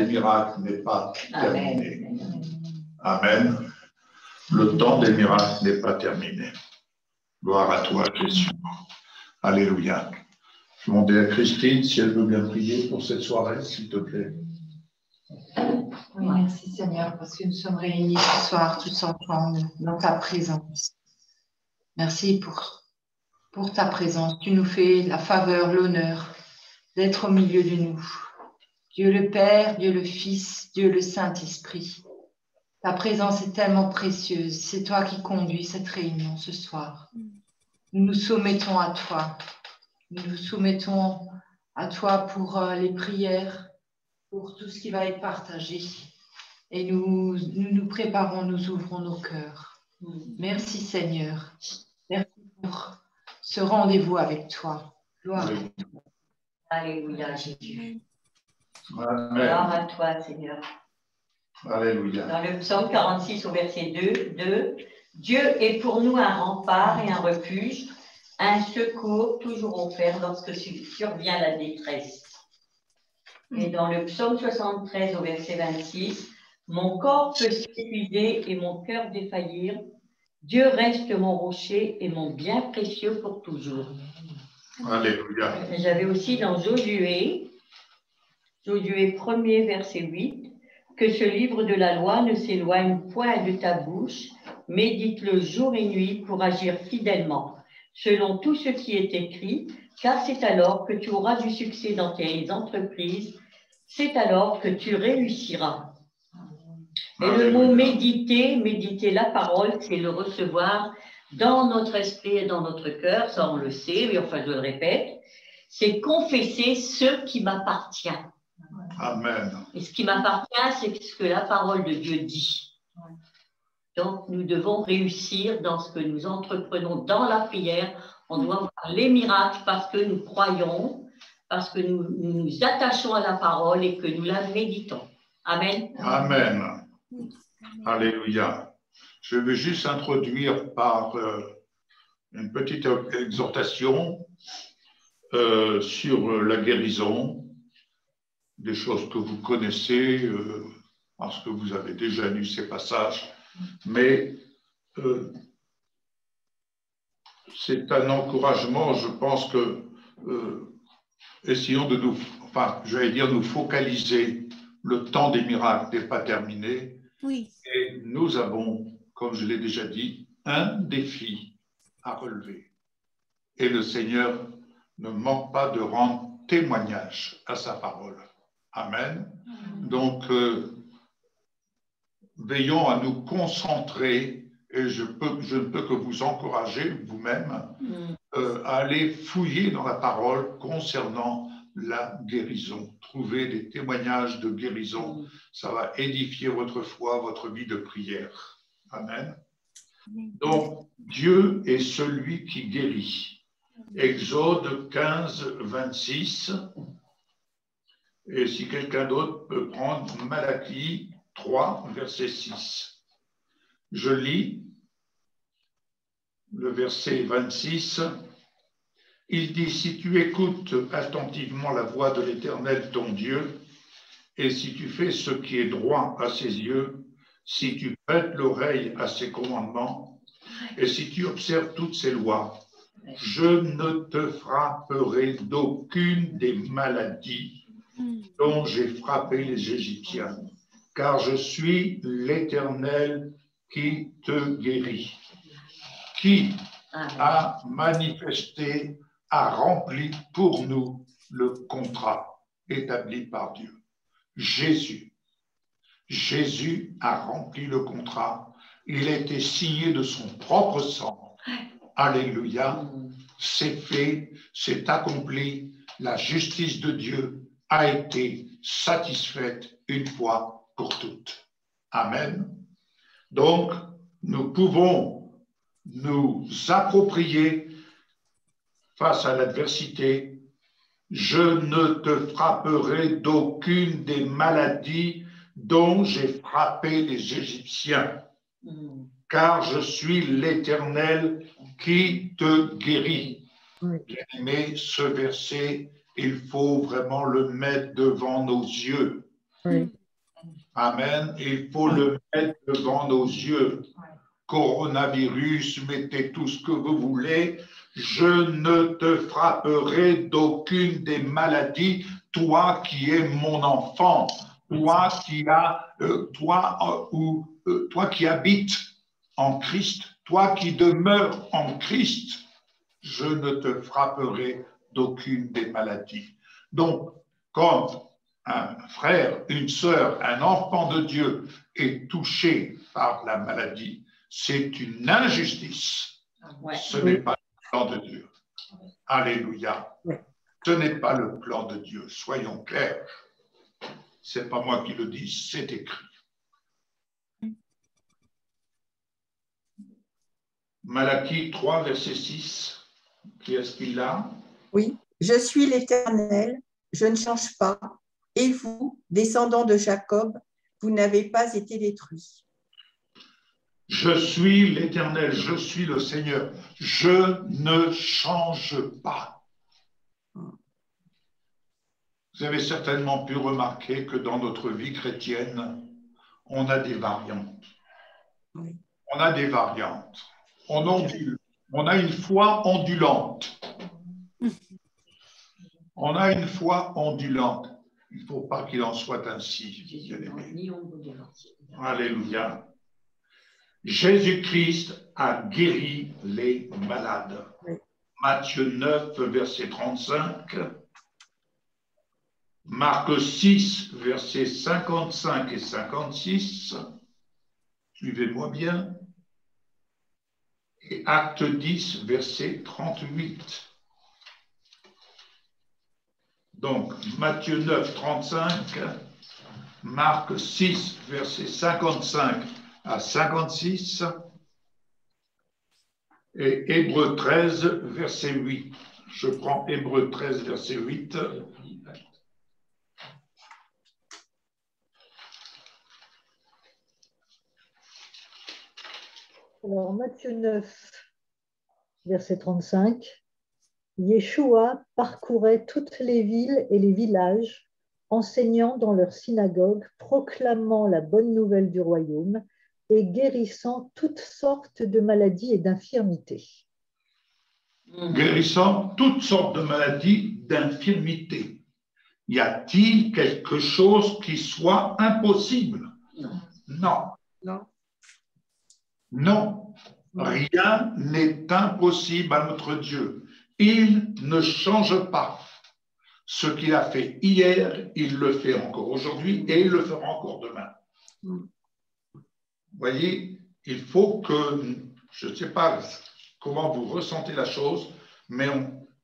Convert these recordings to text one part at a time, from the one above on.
des miracles n'est pas terminé. Amen. Le temps des miracles n'est pas terminé. Gloire à toi, Jésus. Alléluia. Je vais demander à Christine si elle veut bien prier pour cette soirée, s'il te plaît. Oui, merci Seigneur, parce que nous sommes réunis ce soir tous ensemble dans ta présence. Merci pour ta présence. Tu nous fais la faveur, l'honneur d'être au milieu de nous. Dieu le Père, Dieu le Fils, Dieu le Saint-Esprit. Ta présence est tellement précieuse. C'est toi qui conduis cette réunion ce soir. Nous nous soumettons à toi. Nous nous soumettons à toi pour les prières, pour tout ce qui va être partagé. Et nous préparons, nous ouvrons nos cœurs. Merci Seigneur. Merci pour ce rendez-vous avec toi. Gloire à toi. Alléluia, Jésus. Amen. Gloire à toi, Seigneur. Alléluia. Dans le psaume 46 au verset 2, Dieu est pour nous un rempart et un refuge, un secours toujours offert lorsque survient la détresse. Et dans le psaume 73 au verset 26, mon corps peut s'épuiser et mon cœur défaillir. Dieu reste mon rocher et mon bien précieux pour toujours. Alléluia. J'avais aussi dans Josué 1er verset 8, que ce livre de la loi ne s'éloigne point de ta bouche, médite-le jour et nuit pour agir fidèlement, selon tout ce qui est écrit, car c'est alors que tu auras du succès dans tes entreprises, c'est alors que tu réussiras. Et le mot méditer la parole, c'est le recevoir dans notre esprit et dans notre cœur, ça on le sait, mais enfin je le répète, c'est confesser ce qui m'appartient. Amen. Et ce qui m'appartient, c'est ce que la parole de Dieu dit. Donc nous devons réussir dans ce que nous entreprenons dans la prière. On doit voir les miracles parce que nous croyons, parce que nous nous attachons à la parole et que nous la méditons. Amen. Amen. Alléluia. Je vais juste introduire par une petite exhortation sur la guérison, des choses que vous connaissez parce que vous avez déjà lu ces passages, mais c'est un encouragement. Je pense que essayons de nous focaliser. Le temps des miracles n'est pas terminé. Oui. Et nous avons, comme je l'ai déjà dit, un défi à relever. Et le Seigneur ne manque pas de rendre témoignage à sa parole. Amen. Donc, veillons à nous concentrer, et je ne peux que vous encourager vous-même à aller fouiller dans la parole concernant la guérison. Trouver des témoignages de guérison, ça va édifier votre foi, votre vie de prière. Amen. Donc, Dieu est celui qui guérit. Exode 15, 26. Et si quelqu'un d'autre peut prendre Malachie 3, verset 6. Je lis le verset 26. Il dit, si tu écoutes attentivement la voix de l'Éternel ton Dieu, et si tu fais ce qui est droit à ses yeux, si tu prêtes l'oreille à ses commandements, et si tu observes toutes ses lois, je ne te frapperai d'aucune des maladies dont j'ai frappé les Égyptiens, car je suis l'Éternel qui te guérit, qui a manifesté, a rempli pour nous le contrat établi par Dieu. Jésus a rempli le contrat. Il a été signé de son propre sang. Alléluia. C'est fait, c'est accompli. La justice de Dieu a été satisfaite une fois pour toutes. Amen. Donc, nous pouvons nous approprier face à l'adversité. Je ne te frapperai d'aucune des maladies dont j'ai frappé les Égyptiens, car je suis l'Éternel qui te guérit. Bien-aimé, ce verset, il faut vraiment le mettre devant nos yeux. Oui. Amen. Il faut le mettre devant nos yeux. Coronavirus, mettez tout ce que vous voulez. Je ne te frapperai d'aucune des maladies, toi qui es mon enfant, toi qui habites en Christ, toi qui demeures en Christ, je ne te frapperai d'aucune des maladies. Donc, quand un frère, une sœur, un enfant de Dieu est touché par la maladie, c'est une injustice. Ouais. Ce n'est pas le plan de Dieu. Alléluia. Ce n'est pas le plan de Dieu. Soyons clairs. Ce n'est pas moi qui le dis, c'est écrit. Malachie 3, verset 6. Qui est-ce qu'il l'a? Oui. Je suis l'Éternel, je ne change pas. Et vous, descendants de Jacob, vous n'avez pas été détruits. Je suis l'Éternel, je suis le Seigneur. Je ne change pas. Vous avez certainement pu remarquer que dans notre vie chrétienne, on a des variantes. Oui. On a des variantes. On ondule. On a une foi ondulante. On a une foi ondulante. Il ne faut pas qu'il en soit ainsi. Alléluia. Jésus-Christ a guéri les malades. Matthieu 9, verset 35. Marc 6, versets 55 et 56. Suivez-moi bien. Et Acte 10, verset 38. Donc, Matthieu 9, 35, Marc 6, verset 55 à 56, et Hébreux 13, verset 8. Je prends Hébreux 13, verset 8. Alors, Matthieu 9, verset 35. Yeshua parcourait toutes les villes et les villages, enseignant dans leurs synagogues, proclamant la bonne nouvelle du royaume et guérissant toutes sortes de maladies et d'infirmités. Guérissant toutes sortes de maladies, d'infirmités. Y a-t-il quelque chose qui soit impossible? Non. Non. Non. Rien n'est impossible à notre Dieu. Il ne change pas. Ce qu'il a fait hier, il le fait encore aujourd'hui et il le fera encore demain. Vous voyez, il faut que, je ne sais pas comment vous ressentez la chose, mais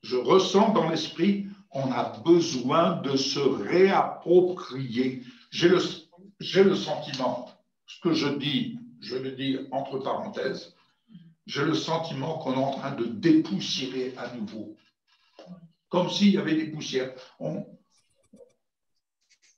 je ressens dans l'esprit, on a besoin de se réapproprier. J'ai le sentiment, ce que je le dis entre parenthèses, j'ai le sentiment qu'on est en train de dépoussiérer à nouveau. Comme s'il y avait des poussières.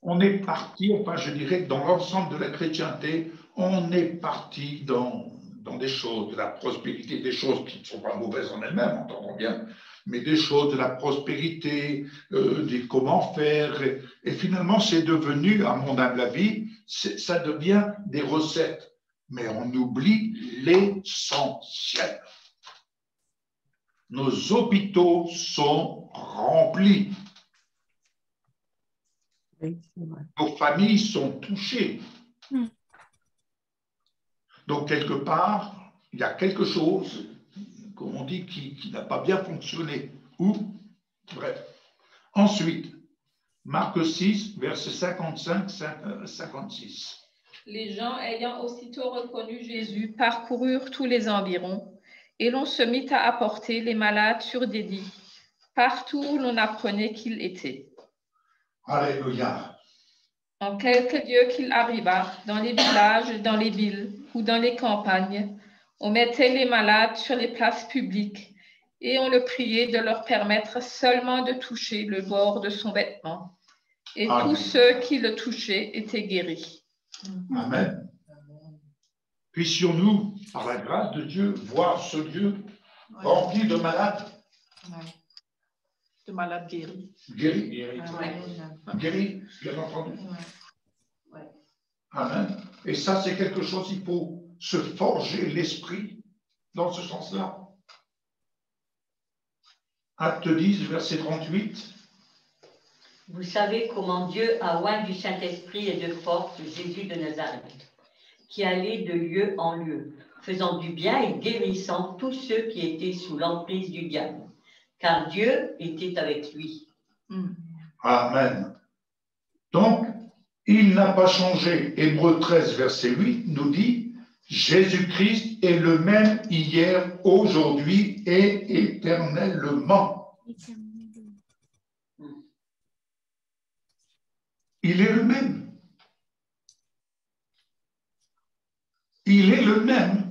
On est parti, enfin je dirais que dans l'ensemble de la chrétienté, on est parti dans des choses de la prospérité, des choses qui ne sont pas mauvaises en elles-mêmes, entendons bien, mais des choses de la prospérité, des comment faire. Et finalement, c'est devenu, à mon humble avis, ça devient des recettes. Mais on oublie l'essentiel. Nos hôpitaux sont remplis. Oui, c'est vrai. Nos familles sont touchées. Donc, quelque part, il y a quelque chose, comme on dit, qui n'a pas bien fonctionné. Ou, bref. Ensuite, Marc 6, verset 55-56. Les gens ayant aussitôt reconnu Jésus parcoururent tous les environs et l'on se mit à apporter les malades sur des lits, partout où l'on apprenait qu'il était. Alléluia. En quelque lieu qu'il arriva, dans les villages, dans les villes ou dans les campagnes, on mettait les malades sur les places publiques et on le priait de leur permettre seulement de toucher le bord de son vêtement. Et Amen. Tous ceux qui le touchaient étaient guéris. Amen. Puissions-nous, par la grâce de Dieu, voir ce lieu rempli de malades. De malades guéris. Guéris. Amen. Guéris, bien entendu. Amen. Et ça, c'est quelque chose, il faut se forger l'esprit dans ce sens-là. Acte 10, verset 38. Vous savez comment Dieu a oint du Saint-Esprit et de force Jésus de Nazareth, qui allait de lieu en lieu, faisant du bien et guérissant tous ceux qui étaient sous l'emprise du diable, car Dieu était avec lui. Amen. Donc, il n'a pas changé. Hébreux 13, verset 8 nous dit « Jésus-Christ est le même hier, aujourd'hui et éternellement. » Il est le même. Il est le même.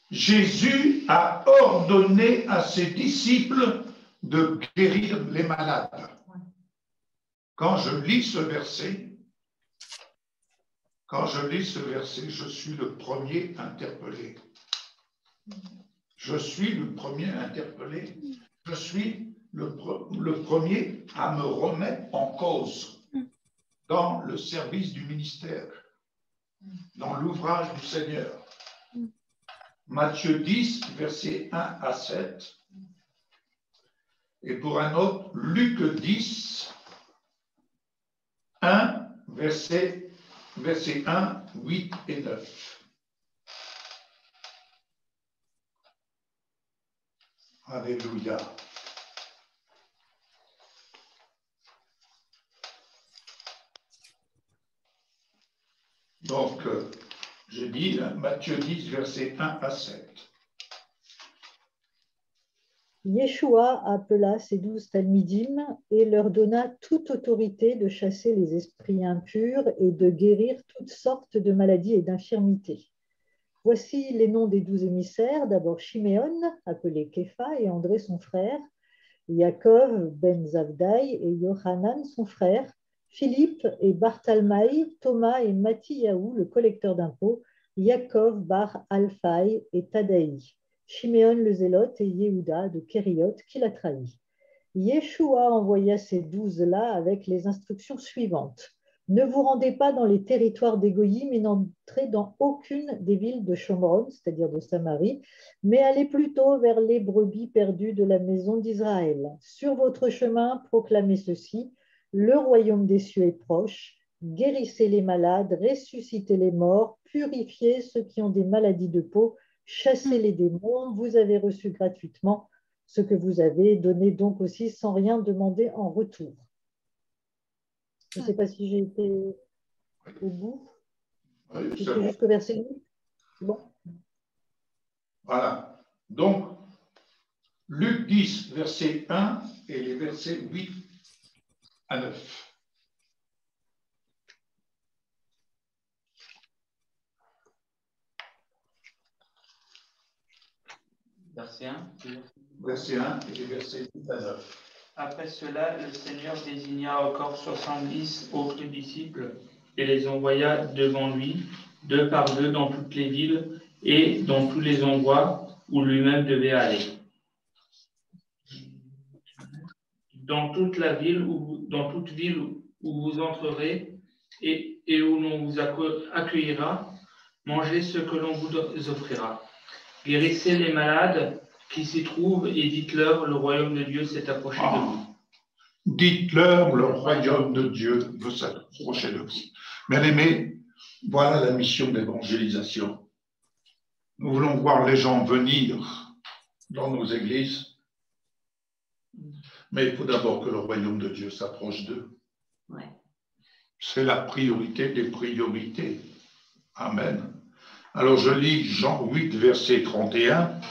Jésus a ordonné à ses disciples de guérir les malades. Quand je lis ce verset, je suis le premier interpellé. Je suis le premier interpellé. Je suis le premier à me remettre en cause dans le service du ministère, dans l'ouvrage du Seigneur. Matthieu 10, versets 1 à 7. Et pour un autre, Luc 10, 1, verset 1, 8 et 9. Alléluia. Donc, j'ai dit Matthieu 10, verset 1 à 7. Yeshua appela ses 12 talmidim et leur donna toute autorité de chasser les esprits impurs et de guérir toutes sortes de maladies et d'infirmités. Voici les noms des 12 émissaires. D'abord Shiméon, appelé Képha, et André son frère, Yaakov ben Zavdaï et Yohanan son frère, Philippe et Barthalmaï, Thomas et Mathiyahu, le collecteur d'impôts, Yaakov bar Alphaï et Tadaï, Shiméon le zélote et Yehuda de Kériot qui l'a trahi. Yeshua envoya ces 12-là avec les instructions suivantes. Ne vous rendez pas dans les territoires des Goyim et n'entrez dans aucune des villes de Shomron, c'est-à-dire de Samarie, mais allez plutôt vers les brebis perdues de la maison d'Israël. Sur votre chemin, proclamez ceci: le royaume des cieux est proche, guérissez les malades, ressuscitez les morts, purifiez ceux qui ont des maladies de peau, chassez les démons, vous avez reçu gratuitement ce que vous avez, donné donc aussi sans rien demander en retour. Je ne sais pas si j'ai été au bout. Oui, c'est bon. Jusqu'au verset 8. C'est bon. Voilà. Donc, Luc 10, verset 1 et les versets 8 à 9. Verset 1. Verset 1 et les versets 8 à 9. Après cela, le Seigneur désigna encore 70 autres disciples et les envoya devant lui, 2 par 2, dans toutes les villes et dans tous les endroits où lui-même devait aller. Dans toute ville où vous entrerez et où l'on vous accueillera, mangez ce que l'on vous offrira. Guérissez les malades qui s'y trouvent et dites-leur, le royaume de Dieu s'est approché de vous. Dites-leur, le royaume de Dieu veut s'approcher de vous. Bien-aimés, voilà la mission d'évangélisation. Nous voulons voir les gens venir dans nos églises, mais il faut d'abord que le royaume de Dieu s'approche d'eux. Ouais. C'est la priorité des priorités. Amen. Alors je lis Jean 8, verset 31.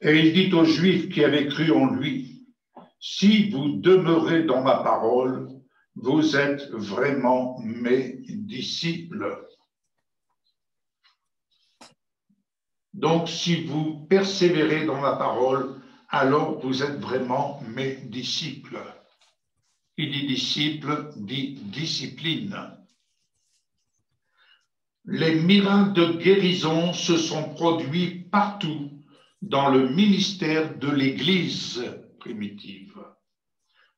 Et il dit aux Juifs qui avaient cru en lui, « Si vous demeurez dans ma parole, vous êtes vraiment mes disciples. » Donc, si vous persévérez dans ma parole, alors vous êtes vraiment mes disciples. Il dit disciple, dit discipline. Les miracles de guérison se sont produits partout dans le ministère de l'Église primitive.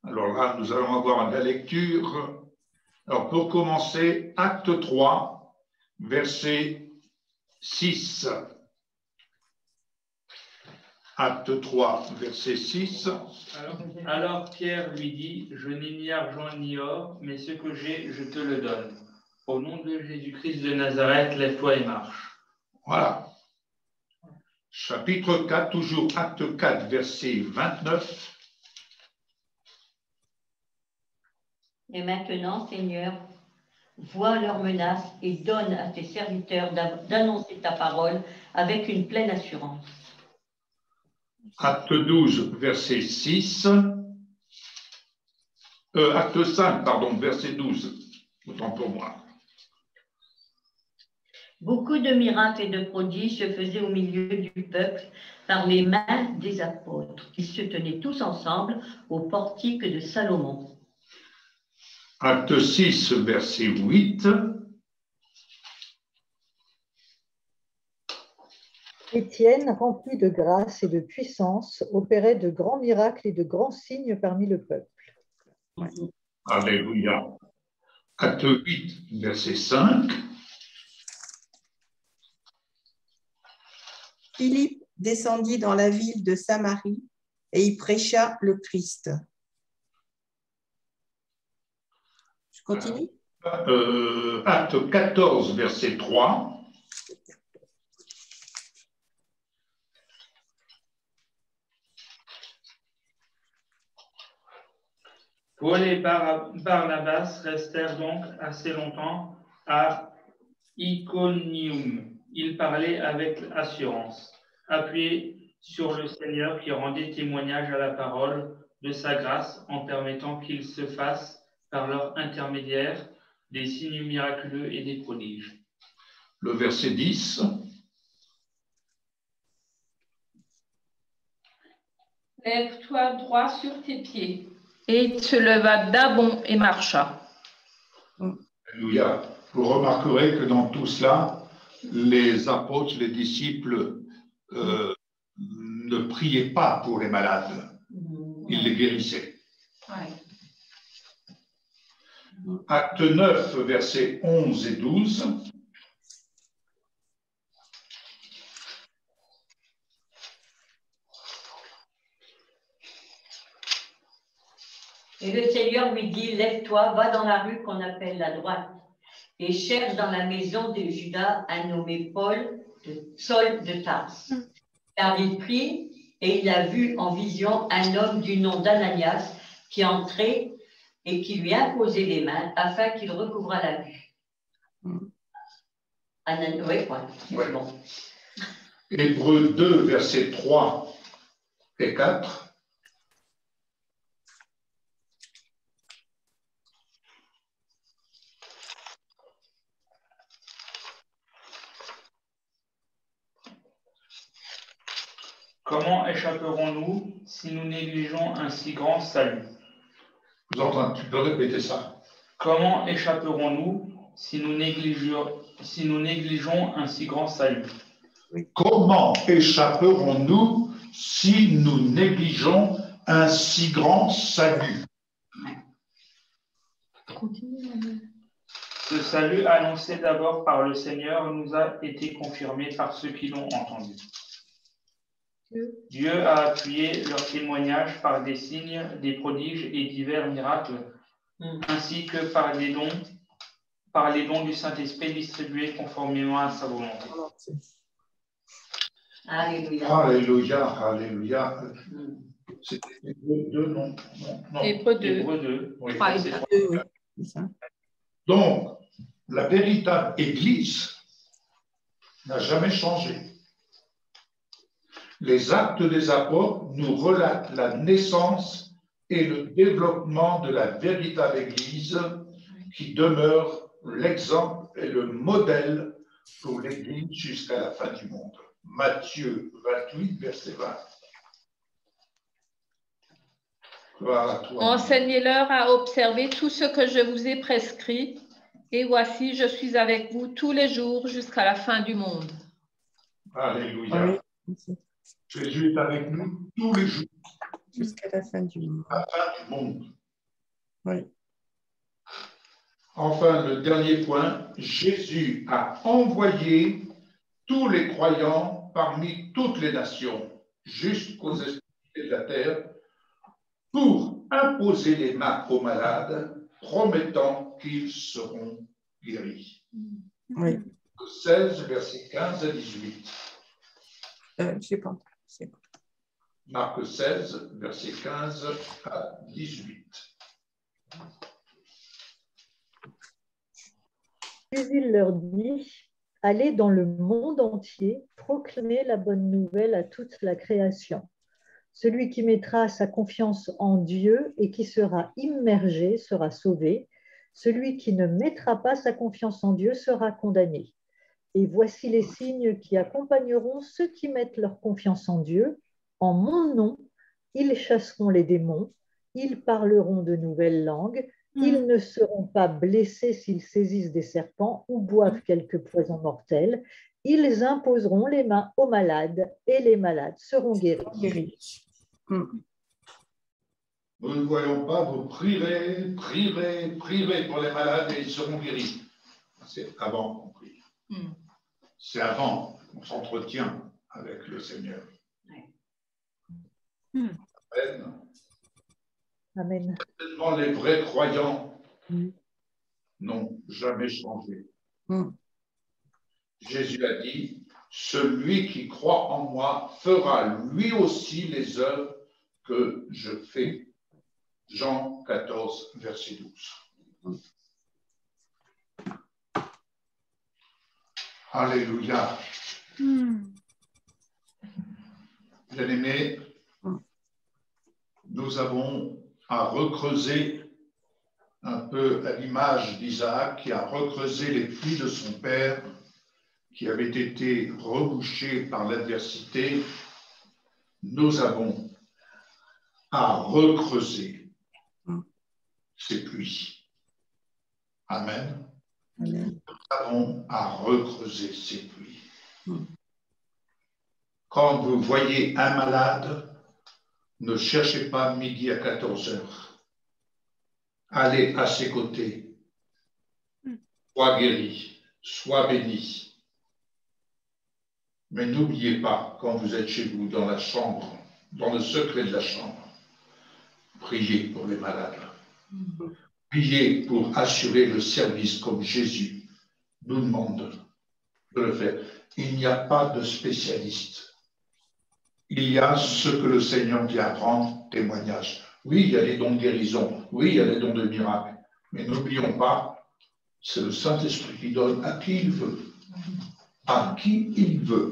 Alors là, nous allons avoir la lecture Alors, pour commencer, acte 3, verset 6. Acte 3, verset 6. Alors Pierre lui dit, je n'ai ni argent ni or, mais ce que j'ai, je te le donne. Au nom de Jésus-Christ de Nazareth, lève-toi et marche. Voilà. Chapitre 4, toujours acte 4, verset 29. Et maintenant, Seigneur, vois leurs menaces et donne à tes serviteurs d'annoncer ta parole avec une pleine assurance. Acte 12, verset 6. Acte 5, pardon, verset 12. Autant pour moi. Beaucoup de miracles et de prodiges se faisaient au milieu du peuple par les mains des apôtres. Ils se tenaient tous ensemble au portique de Salomon. Acte 6, verset 8. Étienne, rempli de grâce et de puissance, opérait de grands miracles et de grands signes parmi le peuple. Alléluia. Acte 8, verset 5. Philippe descendit dans la ville de Samarie et y prêcha le Christ. Je continue? Acte 14, verset 3. Paul et Barnabas restèrent donc assez longtemps à Iconium. Ils parlaient avec assurance, appuyés sur le Seigneur qui rendait témoignage à la parole de sa grâce en permettant qu'il se fasse par leur intermédiaire des signes miraculeux et des prodiges. Le verset 10. Lève-toi droit sur tes pieds. Et il se leva d'un bond et marcha. Alléluia. Vous remarquerez que dans tout cela, les apôtres, les disciples ne priaient pas pour les malades. Ils les guérissaient. Acte 9, versets 11 et 12. Et le Seigneur lui dit, lève-toi, va dans la rue qu'on appelle la droite, et cherche dans la maison de Judas un nommé Saul de Tarse. Car il prie, et il a vu en vision un homme du nom d'Ananias qui entrait et qui lui imposait les mains afin qu'il recouvrât la vue. Oui, Ouais. bon. Hébreux 2, versets 3 et 4. Comment échapperons-nous si nous négligeons un si grand salut? Tu peux répéter ça? Comment échapperons-nous si nous négligeons un si grand salut? Comment échapperons-nous si nous négligeons un si grand salut? Ce salut annoncé d'abord par le Seigneur nous a été confirmé par ceux qui l'ont entendu. Dieu a appuyé leur témoignage par des signes, des prodiges et divers miracles, ainsi que par les dons du Saint-Esprit distribués conformément à sa volonté. Alléluia. Alléluia, alléluia. C'était Hébreux 2, non? Hébreux 2. Hébreux 2. Oui, Ouais, C'est ça. donc, la véritable Église n'a jamais changé. Les actes des apôtres nous relatent la naissance et le développement de la véritable Église qui demeure l'exemple et le modèle pour l'Église jusqu'à la fin du monde. Matthieu 28, verset 20. Gloire à toi. Enseignez-leur à observer tout ce que je vous ai prescrit, et voici, je suis avec vous tous les jours jusqu'à la fin du monde. Alléluia. Jésus est avec nous tous les jours. Jusqu'à la fin du monde. À la fin du monde. Oui. Enfin, le dernier point, Jésus a envoyé tous les croyants parmi toutes les nations, jusqu'aux extrémités de la terre, pour imposer les mains aux malades, promettant qu'ils seront guéris. Oui. 16, versets 15 à 18. Je sais pas. Marc 16, versets 15 à 18. Puis il leur dit, allez dans le monde entier, proclamez la bonne nouvelle à toute la création. Celui qui mettra sa confiance en Dieu et qui sera immergé sera sauvé. Celui qui ne mettra pas sa confiance en Dieu sera condamné. Et voici les signes qui accompagneront ceux qui mettent leur confiance en Dieu. En mon nom, ils chasseront les démons, ils parleront de nouvelles langues, ils ne seront pas blessés s'ils saisissent des serpents ou boivent quelque poison mortel. Ils imposeront les mains aux malades et les malades seront guéris. Nous ne voyons pas, vous prierez pour les malades et ils seront guéris. C'est avant qu'on prie. C'est avant qu'on s'entretient avec le Seigneur. Amen. Amen. Tellement les vrais croyants n'ont jamais changé. Jésus a dit, celui qui croit en moi fera lui aussi les œuvres que je fais. Jean 14, verset 12. Alléluia. Bien-aimés, nous avons à recreuser un peu à l'image d'Isaac qui a recreusé les puits de son père qui avaient été rebouchés par l'adversité. Nous avons à recreuser ces puits. Amen. Nous avons à recreuser ces puits. Quand vous voyez un malade, ne cherchez pas midi à 14 heures. Allez à ses côtés. Sois guéri, sois béni. Mais n'oubliez pas, quand vous êtes chez vous, dans la chambre, dans le secret de la chambre, priez pour les malades. Priez pour assurer le service comme Jésus nous demande de le faire. Il n'y a pas de spécialiste. Il y a ce que le Seigneur vient rendre témoignage. Oui, il y a les dons de guérison. Oui, il y a les dons de miracles. Mais n'oublions pas, c'est le Saint-Esprit qui donne à qui il veut. À qui il veut.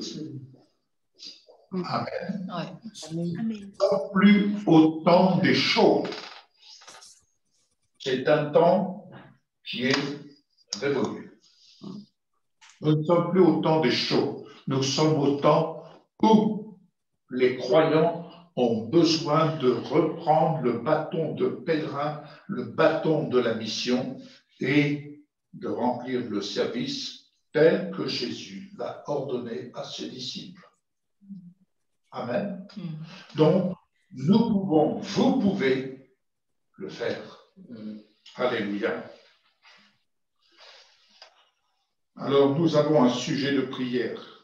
Amen. Amen. Non plus au temps des chauds. C'est un temps qui est révolu. Nous ne sommes plus au temps des chauds. Nous sommes au temps où les croyants ont besoin de reprendre le bâton de pèlerin, le bâton de la mission et de remplir le service tel que Jésus l'a ordonné à ses disciples. Amen. Donc, nous pouvons, vous pouvez le faire. Alléluia. Alors, nous avons un sujet de prière.